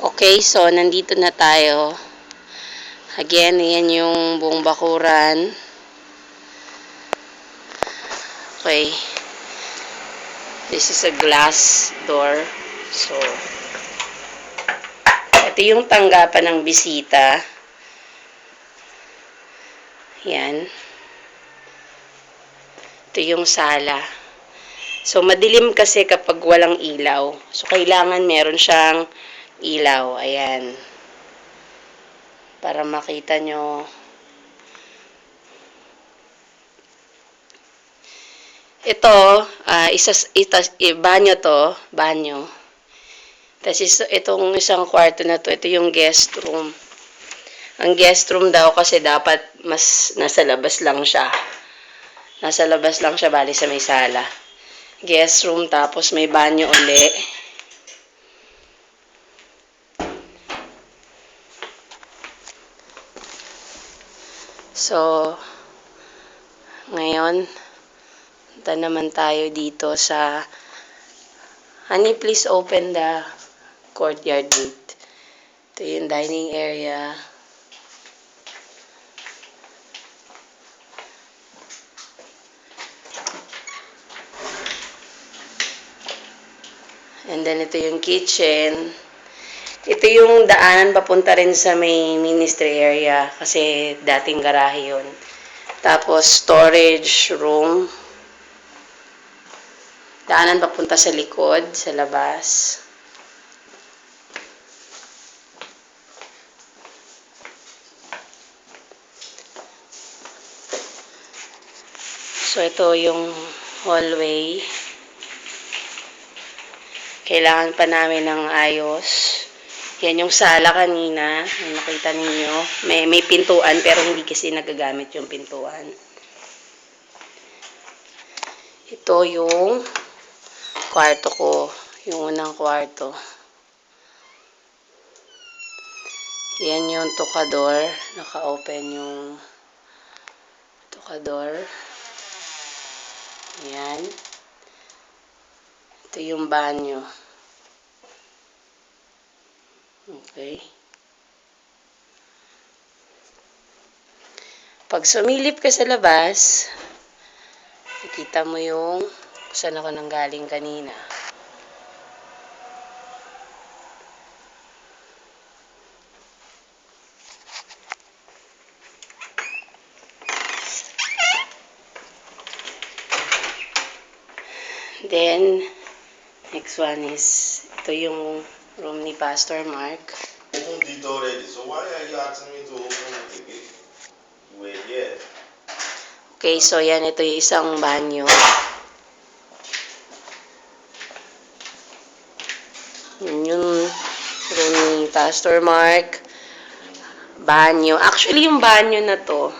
Okay, so nandito na tayo. Again, yan yung buong bakuran. Okay. This is a glass door. So, ito yung tanggapan ng bisita. Yan. Ito yung sala. So, madilim kasi kapag walang ilaw. So, kailangan meron siyang ilaw. Ayan. Para makita nyo. Ito, banyo to. Banyo. Tapos itong isang kwarto na to, ito yung guest room. Ang guest room daw kasi dapat mas nasa labas lang siya. Nasa labas lang siya, bali sa may sala. Guest room, tapos may banyo uli. So, ngayon, punta naman tayo dito sa Honey, please open the courtyard gate. Ito yung dining area. And then, ito yung kitchen. Ito yung daanan papunta rin sa may ministry area kasi dating garahe yun. Tapos, storage room. Daanan papunta sa likod, sa labas. So, ito yung hallway. Kailangan pa namin ng ayos. Yan yung sala kanina. Nakita ninyo. May pintuan pero hindi kasi nagagamit yung pintuan. Ito yung kwarto ko. Yung unang kwarto. Yan yung tukador. Naka-open yung tukador. Yan. Ito yung banyo. Okay. Pag sumilip ka sa labas, nakita mo yung kung saan ako nanggaling kanina. Then, next one is, ito yung room ni Pastor Mark. Open the door already, so why are you asking me to open it again? Wait, yeah. Okay, so yan, ito yung isang banyo. Yun yung room ni Pastor Mark. Banyo. Actually, yung banyo na to,